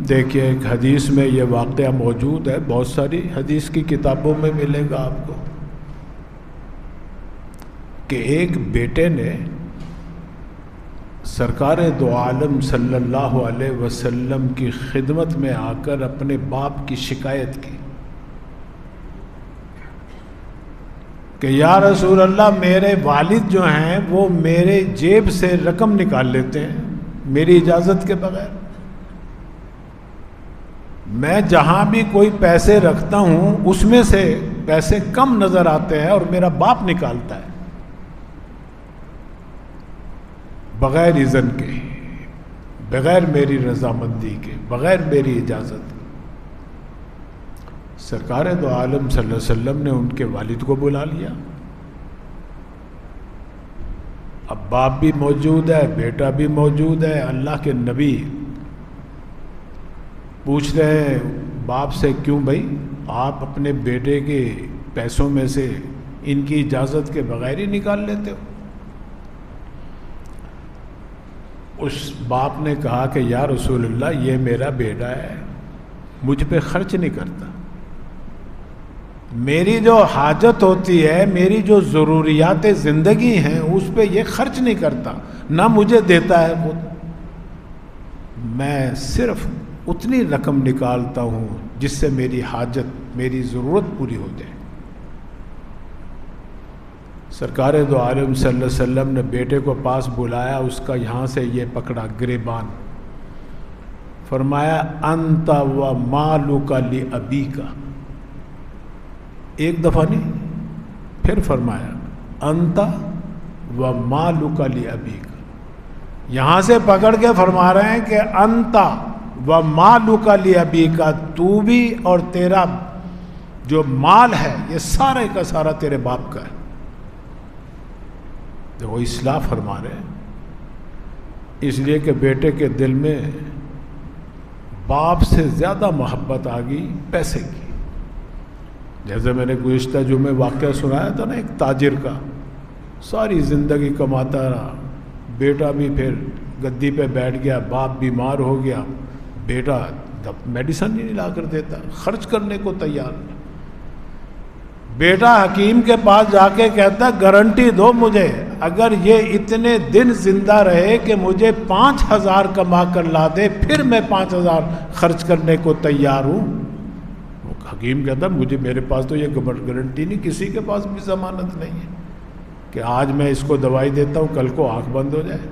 دیکھیے ایک حدیث میں یہ واقعہ موجود ہے، بہت ساری حدیث کی کتابوں میں ملے گا آپ کو، کہ ایک بیٹے نے سرکار دو عالم صلی اللہ علیہ وسلم کی خدمت میں آ کر اپنے باپ کی شکایت کی کہ یا رسول اللہ، میرے والد جو ہیں وہ میرے جیب سے رقم نکال لیتے ہیں میری اجازت کے بغیر، میں جہاں بھی کوئی پیسے رکھتا ہوں اس میں سے پیسے کم نظر آتے ہیں اور میرا باپ نکالتا ہے بغیر اذن کے، بغیر میری رضامندی کے، بغیر میری اجازت کے۔ سرکار دو عالم صلی اللہ علیہ وسلم نے ان کے والد کو بلا لیا، اب باپ بھی موجود ہے، بیٹا بھی موجود ہے۔ اللہ کے نبی پوچھ رہے ہیں باپ سے، کیوں بھائی آپ اپنے بیٹے کے پیسوں میں سے ان کی اجازت کے بغیر ہی نکال لیتے ہو؟ اس باپ نے کہا کہ یا رسول اللہ، یہ میرا بیٹا ہے، مجھ پہ خرچ نہیں کرتا، میری جو حاجت ہوتی ہے، میری جو ضروریات زندگی ہیں اس پہ یہ خرچ نہیں کرتا، نہ مجھے دیتا ہے خود، میں صرف اتنی رقم نکالتا ہوں جس سے میری حاجت، میری ضرورت پوری ہو جائے۔ سرکار دو عالم صلی اللہ علیہ وسلم نے بیٹے کو پاس بلایا، اس کا یہاں سے یہ پکڑا گریبان، فرمایا انت و مالک لابیک، ایک دفعہ نہیں، پھر فرمایا انت و مالک لابیک، یہاں سے پکڑ کے فرما رہے ہیں کہ انت و مالک لابیک، تو بھی اور تیرا جو مال ہے یہ سارے کا سارا تیرے باپ کا ہے۔ وہ اصلاح فرما رہے ہیں، اس لیے کہ بیٹے کے دل میں باپ سے زیادہ محبت آ گئی پیسے کی۔ جیسے میں نے گزشتہ جمعے واقعہ سنایا تھا نا، ایک تاجر کا، ساری زندگی کماتا رہا، بیٹا بھی پھر گدی پہ بیٹھ گیا، باپ بیمار ہو گیا، بیٹا میڈیسن ہی نہیں لا کر دیتا، خرچ کرنے کو تیار نہیں۔ بیٹا حکیم کے پاس جا کے کہتا گارنٹی دو مجھے، اگر یہ اتنے دن زندہ رہے کہ مجھے 5,000 کما کر لا دے، پھر میں 5,000 خرچ کرنے کو تیار ہوں۔ وہ حکیم کہتا مجھے، میرے پاس تو یہ گارنٹی نہیں، کسی کے پاس بھی ضمانت نہیں ہے کہ آج میں اس کو دوائی دیتا ہوں کل کو آنکھ بند ہو جائے۔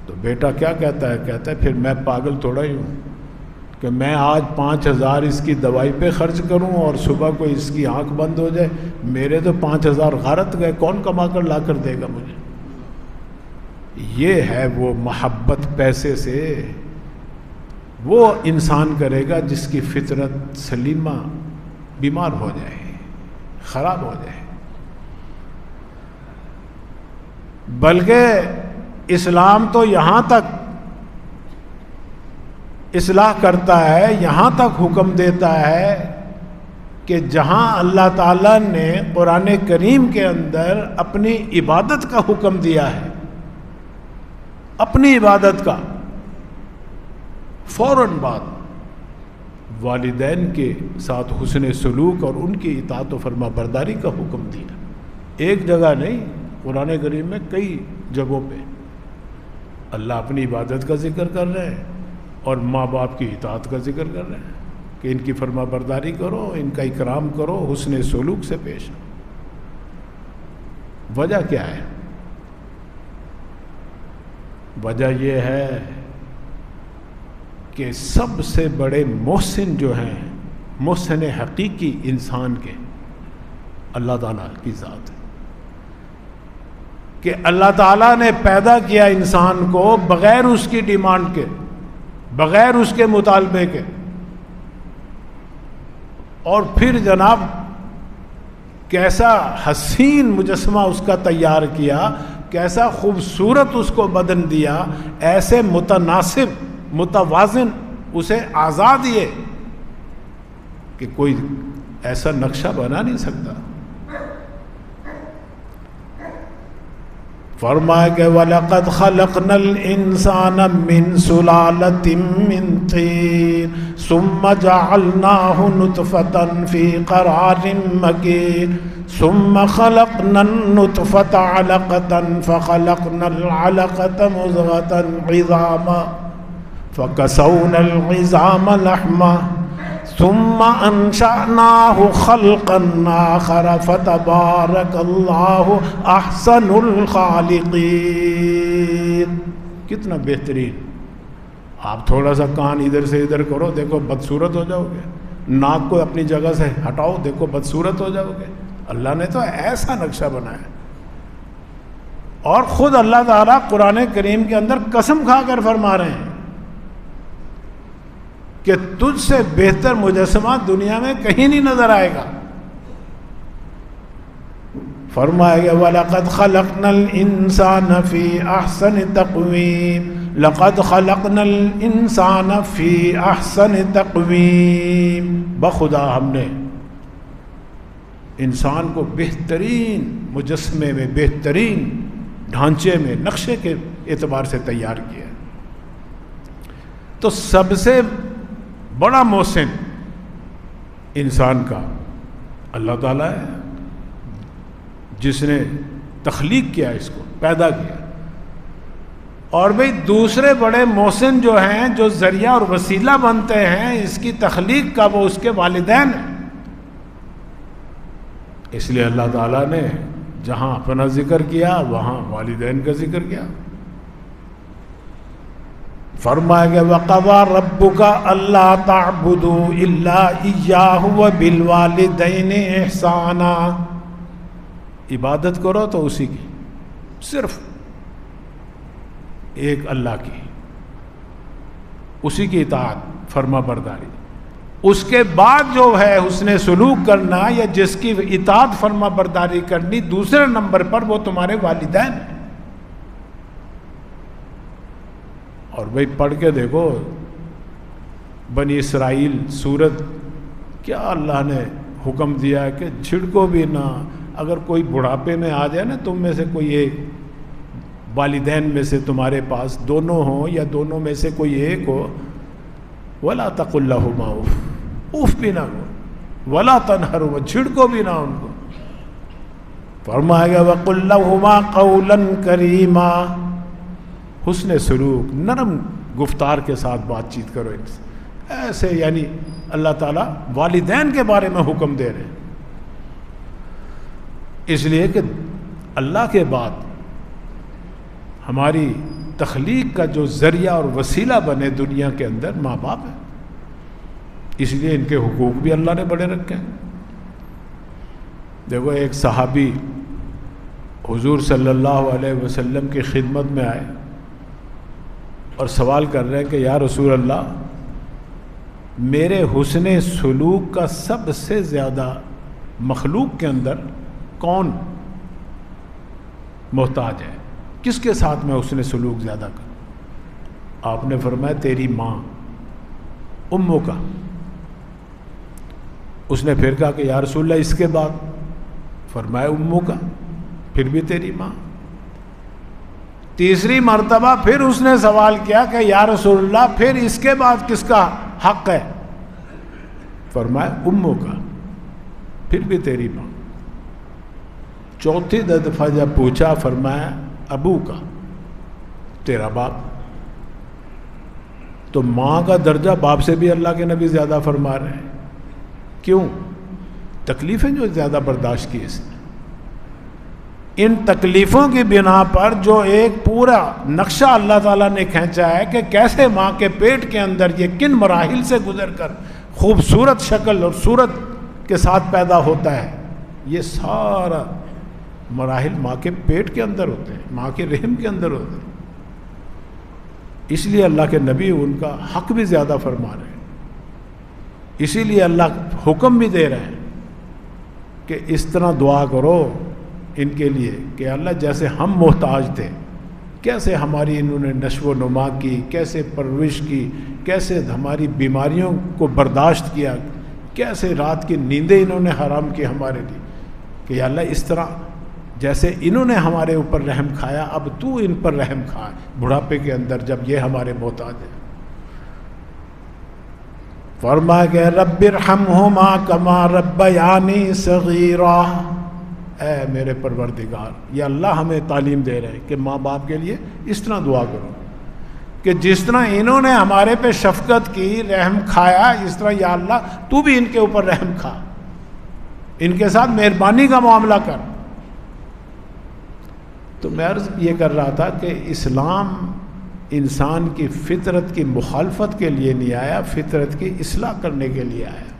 تو بیٹا کیا کہتا ہے؟ کہتا ہے پھر میں پاگل تھوڑا ہی ہوں کہ میں آج 5,000 اس کی دوائی پہ خرچ کروں اور صبح کو اس کی آنکھ بند ہو جائے، میرے تو 5,000 غارت گئے، کون کما کر لا کر دے گا مجھے؟ یہ ہے وہ محبت پیسے سے، وہ انسان کرے گا جس کی فطرت سلیمہ بیمار ہو جائے، خراب ہو جائے۔ بلکہ اسلام تو یہاں تک اصلاح کرتا ہے، یہاں تک حکم دیتا ہے کہ جہاں اللہ تعالیٰ نے قرآن کریم کے اندر اپنی عبادت کا حکم دیا ہے، اپنی عبادت کا، فوراً بعد والدین کے ساتھ حسن سلوک اور ان کی اطاعت و فرما برداری کا حکم دیا۔ ایک جگہ نہیں، قرآن کریم میں کئی جگہوں پہ اللہ اپنی عبادت کا ذکر کر رہے ہیں اور ماں باپ کی اطاعت کا ذکر کر رہے ہیں کہ ان کی فرما برداری کرو، ان کا اکرام کرو، حسن سلوک سے پیش آؤ۔ وجہ کیا ہے؟ وجہ یہ ہے کہ سب سے بڑے محسن جو ہیں، محسن حقیقی انسان کے، اللہ تعالیٰ کی ذات ہے کہ اللہ تعالیٰ نے پیدا کیا انسان کو بغیر اس کی ڈیمانڈ کے، بغیر اس کے مطالبے کے، اور پھر جناب کیسا حسین مجسمہ اس کا تیار کیا، کیسا خوبصورت اس کو بدن دیا، ایسے متناسب متوازن اسے اعضاء دیے کہ کوئی ایسا نقشہ بنا نہیں سکتا۔ فرمایا کہ وَلَقَدْ خَلَقْنَا الْإِنسَانَ مِنْ سُلَالَةٍ مِّن طِينٍ ثُمَّ جَعَلْنَاهُ نُطْفَةً فِي قَرَارٍ مَّكِينٍ ثُمَّ خَلَقْنَا النُّطْفَةَ عَلَقَةً فَخَلَقْنَا الْعَلَقَةَ مُضْغَةً عِظَامًا فَكَسَوْنَا الْعِظَامَ لَحْمًا ثم انشأناه خلقا آخر فتبارك الله احسن الخالقین. کتنا بہترین. آپ تھوڑا سا کان ادھر سے ادھر کرو، دیکھو بدصورت ہو جاؤ گے. ناک کو اپنی جگہ سے ہٹاؤ، دیکھو بدصورت ہو جاؤ گے. اللہ نے تو ایسا نقشہ بنایا. اور خود اللہ تعالیٰ قرآن کریم کے اندر قسم کھا کر فرما رہے ہیں کہ تجھ سے بہتر مجسمہ دنیا میں کہیں نہیں نظر آئے گا. فرمایا گیا وَلَقَدْ خَلَقْنَا الْإِنسَانَ فِي أَحْسَنِ تَقْوِيمٍ. لَقَدْ خَلَقْنَا الْإِنسَانَ فِي أَحْسَنِ تَقْوِيمٍ. بخدا ہم نے انسان کو بہترین مجسمے میں، بہترین ڈھانچے میں، نقشے کے اعتبار سے تیار کیا. تو سب سے بڑا محسن انسان کا اللہ تعالیٰ ہے، جس نے تخلیق کیا، اس کو پیدا کیا. اور بھئی دوسرے بڑے محسن جو ہیں، جو ذریعہ اور وسیلہ بنتے ہیں اس کی تخلیق کا، وہ اس کے والدین ہیں. اس لیے اللہ تعالیٰ نے جہاں اپنا ذکر کیا وہاں والدین کا ذکر کیا. فرمایا کہ وَقَضَىٰ رَبُّكَ أَلَّا تَعْبُدُوا إِلَّا إِيَّاهُ وَبِالْوَالِدَيْنِ إِحْسَانًا. عبادت کرو تو اسی کی، صرف ایک اللہ کی، اسی کی اطاعت فرما برداری. اس کے بعد جو ہے حسن سلوک کرنا یا جس کی اطاعت فرما برداری کرنی دوسرے نمبر پر، وہ تمہارے والدین ہیں. اور بھئی پڑھ کے دیکھو بنی اسرائیل سورت، کیا اللہ نے حکم دیا ہے کہ چھڑکو بھی نہ. اگر کوئی بڑھاپے میں آ جائے نا تم میں سے کوئی ایک، والدین میں سے تمہارے پاس دونوں ہوں یا دونوں میں سے کوئی ایک ہو، وَلَا تَقُلْ لَهُمَا اُف، اف بھی نہ ہو، وَلَا تَنْهَرْهُمَا، چھڑکو بھی نہ ان کو. فرمایا گیا وَقُلْ لَهُمَا قَوْلًا كَرِيمًا. حسن سلوک، نرم گفتار کے ساتھ بات چیت کرو ان سے. ایسے یعنی اللہ تعالیٰ والدین کے بارے میں حکم دے رہے ہیں، اس لیے کہ اللہ کے بعد ہماری تخلیق کا جو ذریعہ اور وسیلہ بنے دنیا کے اندر ماں باپ ہیں. اس لیے ان کے حقوق بھی اللہ نے بڑے رکھے ہیں. دیکھو ایک صحابی حضور صلی اللہ علیہ وسلم کی خدمت میں آئے اور سوال کر رہے ہیں کہ یا رسول اللہ، میرے حسن سلوک کا سب سے زیادہ مخلوق کے اندر کون محتاج ہے؟ کس کے ساتھ میں حسن سلوک زیادہ کروں؟ آپ نے فرمایا تیری ماں، اموں کا. اس نے پھر کہا کہ یا رسول اللہ اس کے بعد؟ فرمایا اموں کا، پھر بھی تیری ماں. تیسری مرتبہ پھر اس نے سوال کیا کہ یا رسول اللہ پھر اس کے بعد کس کا حق ہے؟ فرمایا اموں کا، پھر بھی تیری ماں. چوتھی دفعہ جب پوچھا فرمایا ابو کا، تیرا باپ. تو ماں کا درجہ باپ سے بھی اللہ کے نبی زیادہ فرما رہے ہیں. کیوں؟ تکلیفیں جو زیادہ برداشت کی اس نے. ان تکلیفوں کی بنا پر جو ایک پورا نقشہ اللہ تعالیٰ نے کھینچا ہے کہ کیسے ماں کے پیٹ کے اندر یہ کن مراحل سے گزر کر خوبصورت شکل اور صورت کے ساتھ پیدا ہوتا ہے، یہ سارا مراحل ماں کے پیٹ کے اندر ہوتے ہیں، ماں کے رحم کے اندر ہوتے ہیں. اس لیے اللہ کے نبی ان کا حق بھی زیادہ فرما رہے ہیں. اسی لیے اللہ حکم بھی دے رہے ہیں کہ اس طرح دعا کرو ان کے لیے کہ اللہ جیسے ہم محتاج تھے، کیسے ہماری انہوں نے نشو و نما کی، کیسے پرورش کی، کیسے ہماری بیماریوں کو برداشت کیا، کیسے رات کی نیندیں انہوں نے حرام کی ہمارے لیے، کہ یا اللہ اس طرح جیسے انہوں نے ہمارے اوپر رحم کھایا، اب تو ان پر رحم کھا بڑھاپے کے اندر جب یہ ہمارے محتاج ہیں۔ فرمایا کہ رب ارحمہما کما ربیانی صغیرا، اے میرے پروردگار، یہ اللہ ہمیں تعلیم دے رہے ہیں کہ ماں باپ کے لیے اس طرح دعا کرو کہ جس طرح انہوں نے ہمارے پہ شفقت کی، رحم کھایا، اس طرح یا اللہ تو بھی ان کے اوپر رحم کھا، ان کے ساتھ مہربانی کا معاملہ کر۔ تو میں عرض یہ کر رہا تھا کہ اسلام انسان کی فطرت کی مخالفت کے لیے نہیں آیا، فطرت کی اصلاح کرنے کے لیے آیا۔